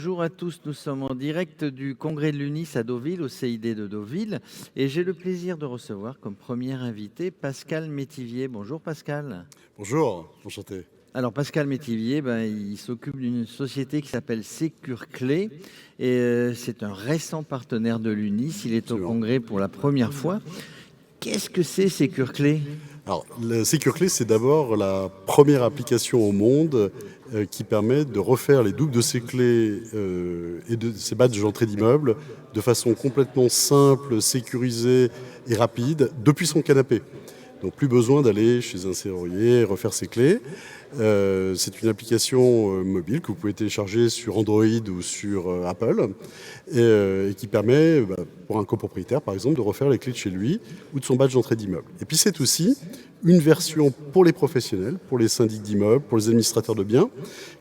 bonjour à tous. Nous sommes en direct du congrès de l'UNIS à Deauville, au CID de Deauville. Et j'ai le plaisir de recevoir comme premier invité Pascal Métivier. Bonjour Pascal. Bonjour, enchanté. Alors Pascal Métivier, il s'occupe d'une société qui s'appelle SécurClé. Et c'est un récent partenaire de l'UNIS. Il est Absolument. au congrès pour la première fois. Qu'est-ce que c'est SécurClé ? Alors, le SecureClay, c'est d'abord la première application au monde qui permet de refaire les doubles de ses clés et de ses badges d'entrée d'immeuble de façon complètement simple, sécurisée et rapide depuis son canapé. Donc plus besoin d'aller chez un serrurier et refaire ses clés. C'est une application mobile que vous pouvez télécharger sur Android ou sur Apple et qui permet pour un copropriétaire par exemple de refaire les clés de chez lui ou de son badge d'entrée d'immeuble. Et puis c'est aussi une version pour les professionnels, pour les syndics d'immeubles, pour les administrateurs de biens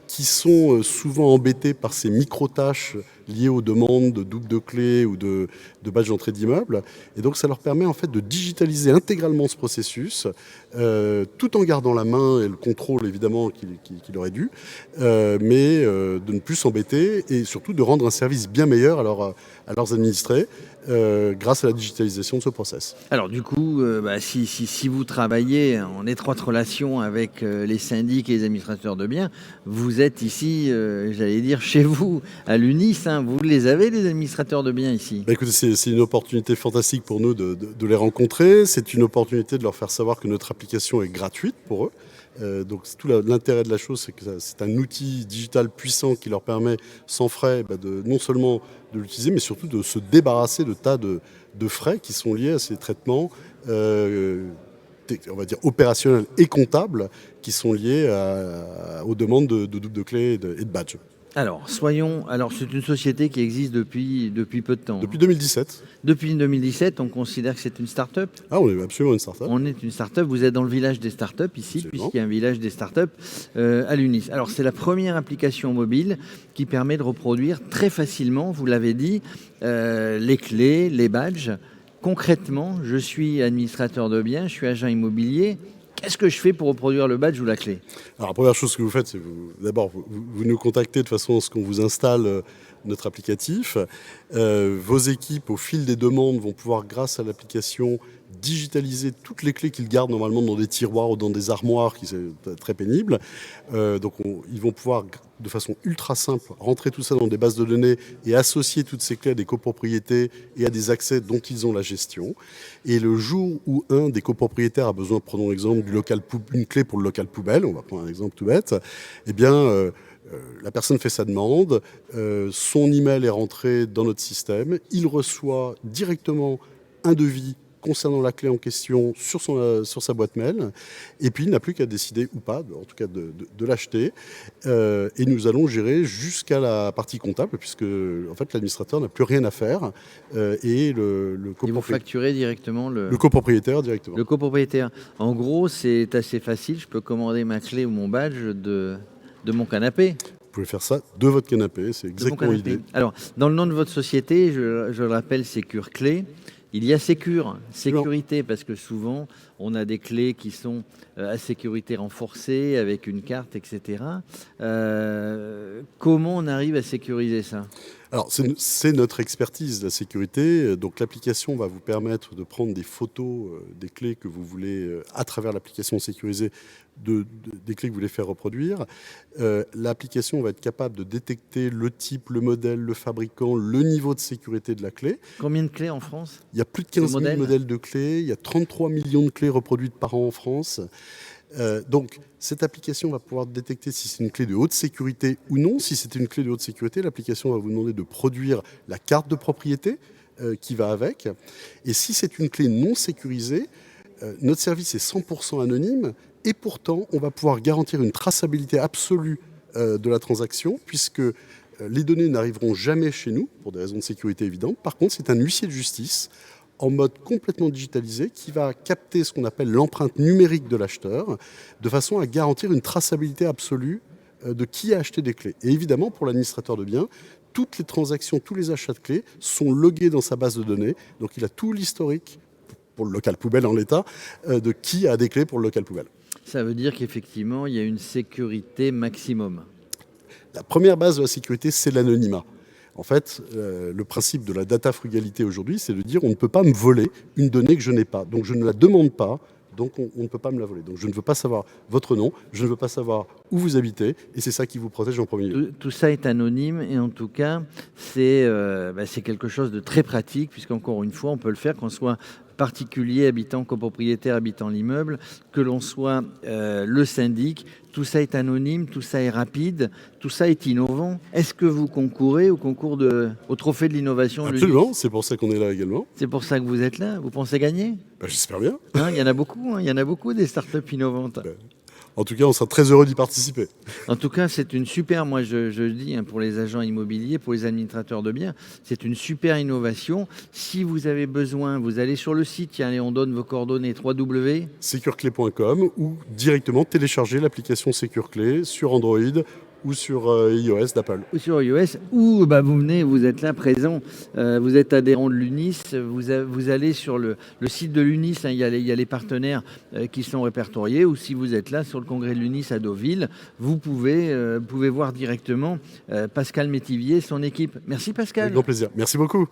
qui sont souvent embêtés par ces micro-tâches liées aux demandes de double de clés ou de badge d'entrée d'immeuble. Et donc ça leur permet en fait de digitaliser intégralement ce processus tout en gardant la main et le contrôle évidemment qu'il aurait dû, mais de ne plus s'embêter et surtout de rendre un service bien meilleur à leurs administrés grâce à la digitalisation de ce process. Alors du coup, si vous travaillez en étroite relation avec les syndics et les administrateurs de biens, vous êtes ici, j'allais dire, chez vous, à l'UNIS. Vous les avez, les administrateurs de biens ici ? Écoutez, c'est une opportunité fantastique pour nous de les rencontrer. C'est une opportunité de leur faire savoir que notre application est gratuite pour eux. Donc tout l'intérêt de la chose, c'est que c'est un outil digital puissant qui leur permet sans frais non seulement de l'utiliser, mais surtout de se débarrasser de tas de frais qui sont liés à ces traitements on va dire opérationnels et comptables qui sont liés aux demandes de double de clés et de badge. Alors, c'est une société qui existe depuis peu de temps. Depuis 2017. Depuis 2017, on considère que c'est une start-up. Ah, on est absolument une start-up. On est une start-up. Vous êtes dans le village des start-up ici, Absolument. puisqu'il y a un village des start-up à l'UNIS. Alors, c'est la première application mobile qui permet de reproduire très facilement, vous l'avez dit, les clés, les badges. Concrètement, je suis administrateur de biens, je suis agent immobilier. Qu'est-ce que je fais pour reproduire le badge ou la clé ? Alors la première chose que vous faites, c'est d'abord vous nous contactez de façon à ce qu'on vous installe notre applicatif. Vos équipes, au fil des demandes, vont pouvoir, grâce à l'application, digitaliser toutes les clés qu'ils gardent normalement dans des tiroirs ou dans des armoires, qui c'est très pénible. Donc ils vont pouvoir, de façon ultra simple, rentrer tout ça dans des bases de données et associer toutes ces clés à des copropriétés et à des accès dont ils ont la gestion. Et le jour où un des copropriétaires a besoin, prenons l'exemple une clé pour le local poubelle, on va prendre un exemple tout bête, eh bien la personne fait sa demande, son email est rentré dans notre système, il reçoit directement un devis concernant la clé en question sur sa boîte mail, et puis il n'a plus qu'à décider ou pas, en tout cas de l'acheter, et nous allons gérer jusqu'à la partie comptable, puisque en fait l'administrateur n'a plus rien à faire, et le facturer directement le copropriétaire directement. Le copropriétaire. En gros, c'est assez facile, je peux commander ma clé ou mon badge de mon canapé. Vous pouvez faire ça de votre canapé, c'est exactement l'idée. Alors, dans le nom de votre société, je le rappelle, SecureClé. Il y a sécurité, parce que souvent, on a des clés qui sont à sécurité renforcée, avec une carte, etc. Comment on arrive à sécuriser ça ? Alors, c'est notre expertise, la sécurité. Donc, l'application va vous permettre de prendre des photos des clés que vous voulez, à travers l'application sécurisée, des clés que vous voulez faire reproduire. L'application va être capable de détecter le type, le modèle, le fabricant, le niveau de sécurité de la clé. Combien de clés en France ? Il y a plus de 15 000 modèles de clés. Il y a 33 millions de clés reproduites par an en France. Donc, cette application va pouvoir détecter si c'est une clé de haute sécurité ou non. Si c'est une clé de haute sécurité, l'application va vous demander de produire la carte de propriété qui va avec. Et si c'est une clé non sécurisée, notre service est 100% anonyme et pourtant, on va pouvoir garantir une traçabilité absolue de la transaction puisque les données n'arriveront jamais chez nous pour des raisons de sécurité évidentes. Par contre, c'est un huissier de justice en mode complètement digitalisé qui va capter ce qu'on appelle l'empreinte numérique de l'acheteur de façon à garantir une traçabilité absolue de qui a acheté des clés. Et évidemment, pour l'administrateur de biens, toutes les transactions, tous les achats de clés sont logués dans sa base de données. Donc il a tout l'historique, pour le local poubelle en l'état, de qui a des clés pour le local poubelle. Ça veut dire qu'effectivement, il y a une sécurité maximum. La première base de la sécurité, c'est l'anonymat. En fait, le principe de la data frugalité aujourd'hui, c'est de dire on ne peut pas me voler une donnée que je n'ai pas. Donc je ne la demande pas, donc on ne peut pas me la voler. Donc je ne veux pas savoir votre nom, je ne veux pas savoir où vous habitez, et c'est ça qui vous protège en premier lieu. Tout ça est anonyme et en tout cas, c'est quelque chose de très pratique puisqu'encore une fois, on peut le faire qu'on soit particulier, habitant, copropriétaire, habitant l'immeuble, que l'on soit le syndic. Tout ça est anonyme, tout ça est rapide, tout ça est innovant. Est-ce que vous concourez au au trophée de l'innovation de l'UNIS ? Absolument, c'est pour ça qu'on est là également. C'est pour ça que vous êtes là. Vous pensez gagner ? J'espère bien. Il y en a beaucoup, il y en a beaucoup des startups innovantes. En tout cas, on sera très heureux d'y participer. En tout cas, c'est une super, moi je dis pour les agents immobiliers, pour les administrateurs de biens, c'est une super innovation. Si vous avez besoin, vous allez sur le site, tiens, allez, on donne vos coordonnées, secureclé.com ou directement télécharger l'application SecureClé sur Android ou sur iOS d'Apple. Ou sur iOS, ou vous venez, vous êtes là présent, vous êtes adhérent de l'UNIS, vous allez sur le site de l'UNIS, il y a les partenaires qui sont répertoriés, ou si vous êtes là sur le congrès de l'UNIS à Deauville, vous pouvez voir directement Pascal Métivier et son équipe. Merci Pascal. Avec grand plaisir. Merci beaucoup.